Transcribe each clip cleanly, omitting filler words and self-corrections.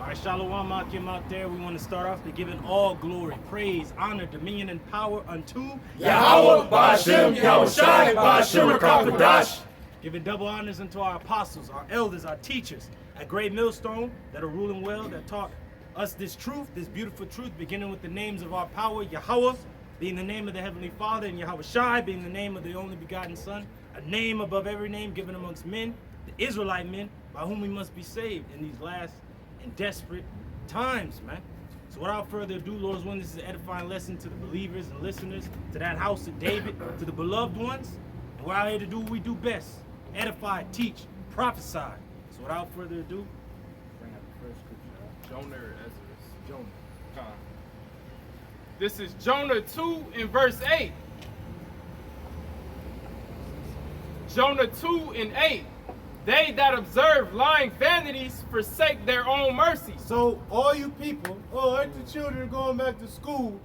All right, Shalom Akim out there. We want to start off by giving all glory, praise, honor, dominion, and power unto Yahweh, Ba'ashem, Yahushai, Ba'ashem, Rakakadash. Giving double honors unto our apostles, our elders, our teachers at Great Millstone that are ruling well, that taught us this truth, this beautiful truth, beginning with the names of our power, Yahweh, being the name of the Heavenly Father, and Yahushai, being the name of the only begotten Son, a name above every name given amongst men, the Israelite men, by whom we must be saved in these last and desperate times, man. So without further ado, Lord's willing, this is an edifying lesson to the believers and listeners, to that house of David, to the beloved ones. And we're out here to do what we do best: edify, teach, prophesy. So without further ado, bring out the first scripture. Jonah or Ezra? Jonah. This is Jonah 2 and verse 8. Jonah 2 and 8. They that observe lying vanities forsake their own mercy. So all you people, aren't the children going back to school?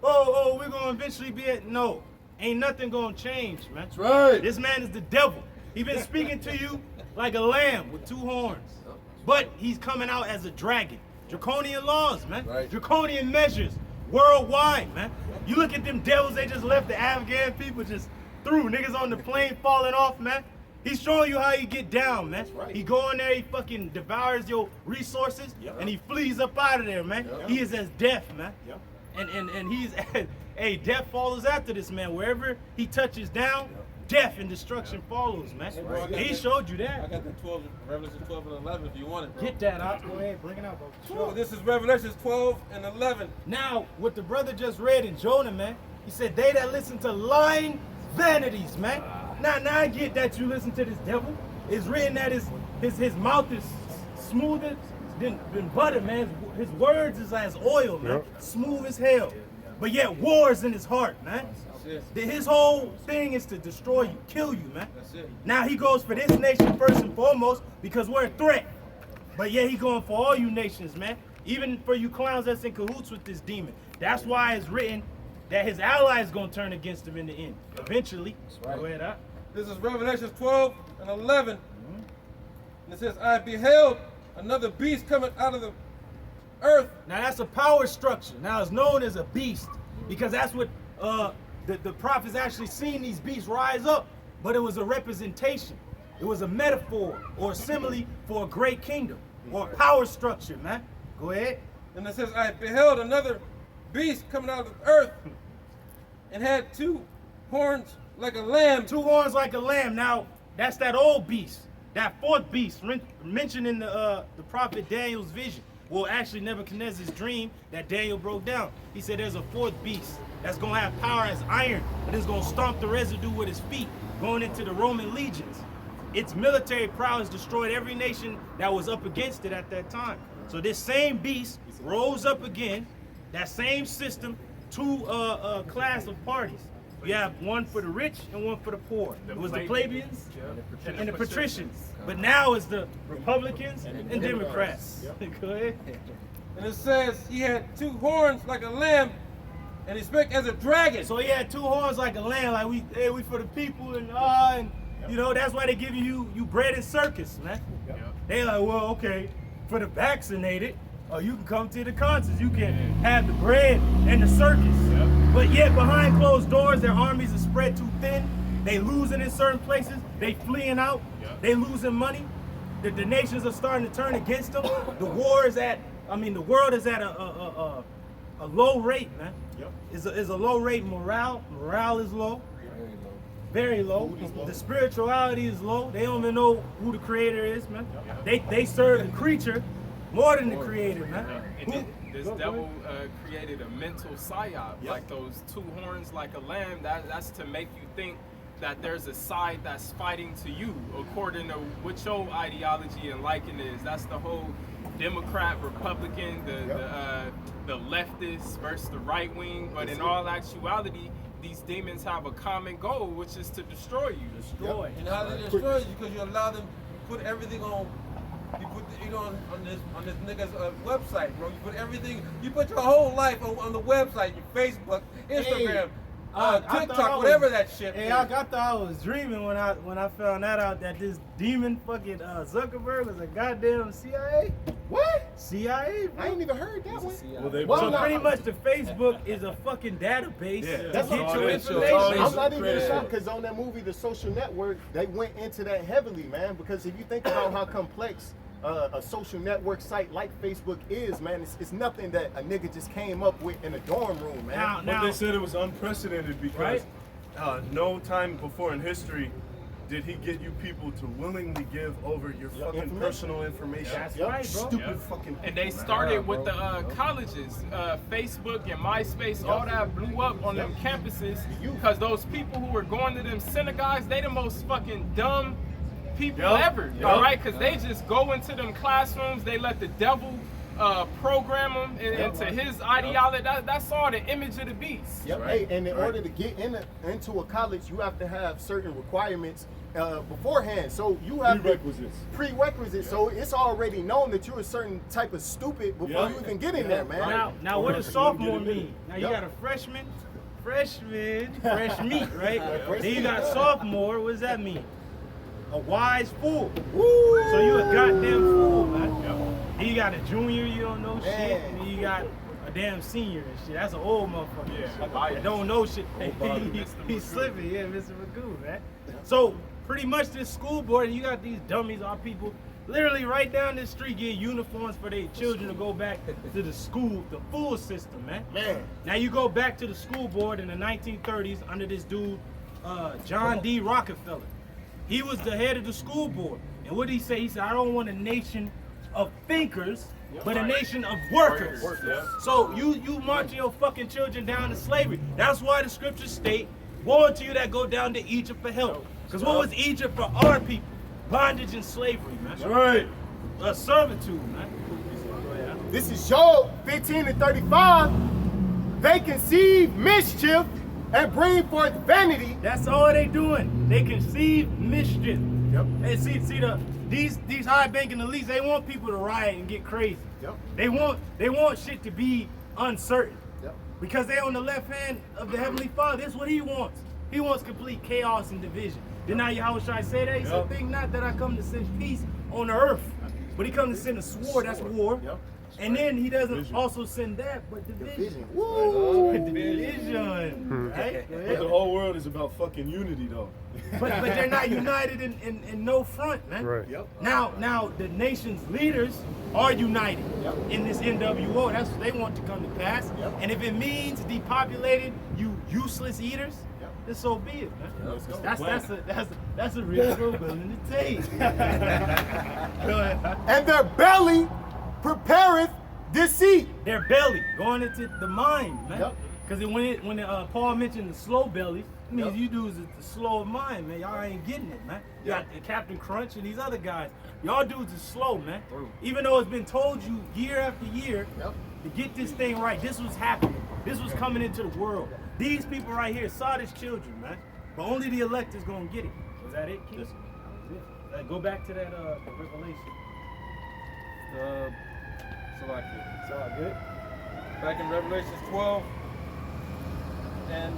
We're going to eventually be at... No, ain't nothing going to change, man. That's right. This man is the devil. He been speaking to you like a lamb with two horns. But he's coming out as a dragon. Draconian laws, man. Right. Draconian measures worldwide, man. You look at them devils they just left the Afghan people just threw. Niggas on the plane falling off, man. He's showing you how you get down, man. Right. He go in there, he fucking devours your resources, and he flees up out of there, man. He is as death, man. And he's, hey, death follows after this, man. Wherever he touches down, death and destruction follows, man. He showed you that. I got the 12, Revelation 12 and 11 if you want it, bro. Get that out. Go ahead, bring it out, bro. Sure. This is Revelation 12 and 11. Now, what the brother just read in Jonah, man, he said, they that listen to lying vanities, man. Now I get that you listen to this devil. It's written that his mouth is smoother than butter, man. His words is as oil, man. Smooth as hell. But yet war is in his heart, man. His whole thing is to destroy you, kill you, man. Now he goes for this nation first and foremost because we're a threat. But yet he going for all you nations, man. Even for you clowns that's in cahoots with this demon. That's why it's written that his allies gonna turn against him in the end. Eventually. Go ahead, huh? This is Revelation 12 and 11. And it says, I beheld another beast coming out of the earth. Now that's a power structure. Now it's known as a beast because that's what the prophets actually seen these beasts rise up. But it was a representation. It was a metaphor or a simile for a great kingdom or a power structure, man. Go ahead. And it says, I beheld another beast coming out of the earth and had two horns like a lamb. Two horns like a lamb. Now, that's that old beast. That fourth beast mentioned in the prophet Daniel's vision. Well, actually Nebuchadnezzar's dream that Daniel broke down. He said there's a fourth beast that's going to have power as iron, but it's going to stomp the residue with his feet, going into the Roman legions. Its military prowess destroyed every nation that was up against it at that time. So this same beast rose up again, that same system, two class of parties. You have one for the rich and one for the poor. It was the plebeians and the patricians. But now it's the Republicans and Democrats. Go ahead. And it says he had two horns like a lamb, and he spake as a dragon. So he had two horns like a lamb, like we for the people, and you know, that's why they give you bread and circus, man. They like, well, okay, for the vaccinated, you can come to the concerts. You can have the bread and the circus. But yet behind closed doors, their armies are spread too thin. They losing in certain places. They fleeing out. They losing money. The nations are starting to turn against them. The war is at, the world is at a low rate, man. It's a low rate. Morale is low. Very low. The spirituality is low. They don't even know who the creator is, man. They serve the creature more than the creator, man. This devil created a mental psyop, like those two horns like a lamb. That's to make you think that there's a side that's fighting to you according to what your ideology and liking is. That's the whole Democrat, Republican, the leftist versus the right wing. But in all actuality, these demons have a common goal, which is to destroy you. And how they destroy you? Because you allow them to put everything on. You put on this nigga's website, bro. You put everything. You put your whole life on the website. Your Facebook, Instagram, TikTok, whatever that shit. Hey, I thought I was dreaming when I found that out that this demon fucking Zuckerberg was a goddamn CIA. What? CIA, bro. I ain't even heard that one. Well, they So no, pretty much the Facebook is a fucking database to that's get all your it is. information. I'm not even shocked because on that movie, The Social Network, they went into that heavily, man. Because if you think about how complex a social network site like Facebook is, man, it's nothing that a nigga just came up with in a dorm room, man. But they said it was unprecedented because Right. no time before in history did he get you people to willingly give over your fucking information. personal information. That's right, bro. Stupid fucking people. And they started with the colleges, Facebook and MySpace, all that blew up on them campuses because those people who were going to them synagogues, they the most fucking dumb people ever, all right? Because they just go into them classrooms, they let the devil program them into his ideology. That's all the image of the beast. Hey, and in order to get into a college, you have to have certain requirements beforehand. So you have prerequisites. So it's already known that you're a certain type of stupid before you even get in there, man. Now what does sophomore mean? Now you got a freshman, fresh meat, right? Then you got sophomore. What does that mean? A wise fool. Woo! So you a goddamn fool, man. Then you got a junior, you don't know shit. And then you got a damn senior and shit. That's an old motherfucker. That don't know shit. He's slipping, Mr. Magoo, man. So pretty much this school board, and you got these dummies, our people, literally right down the street get uniforms for their children to go back to the school, the full system, man. Now you go back to the school board in the 1930s under this dude, John D. Rockefeller. He was the head of the school board. And what did he say? He said, I don't want a nation of thinkers, but a nation of workers. So you march your fucking children down to slavery. That's why the scriptures state, woe to you that go down to Egypt for help. Because what was Egypt for our people? Bondage and slavery, man. That's right. Servitude, man. This is Job 15 and 35. They conceive mischief and bring forth vanity. That's all they doing. They conceive mischief. And see these high banking elites, they want people to riot and get crazy. They want shit to be uncertain. Because they on the left hand of the Heavenly Father. This is what he wants. He wants complete chaos and division. Then now Yahweh Shai say that? He said, think not that I come to send peace on the earth. But he comes to send a sword, that's war. And then he doesn't also send that, but division. Woo! Division. Right? But the whole world is about fucking unity, though. But they're not united in no front, man. Right. Now the nation's leaders are united in this NWO. That's what they want to come to pass. And if it means depopulating you useless eaters, then so be it, man. That's a risk we're willing to take. Go ahead. And their belly prepareth deceit. Their belly going into the mind, man. Because when Paul mentioned the slow bellies, it means you dudes are the slow of mind, man. Y'all ain't getting it, man. You got the Captain Crunch and these other guys. Y'all dudes are slow, man. Even though it's been told you year after year to get this thing right. This was happening. This was coming into the world. These people right here saw this children, man. But only the elect is gonna get it. Was that it, kids? Go back to that Revelation. So good. Back in Revelation 12 and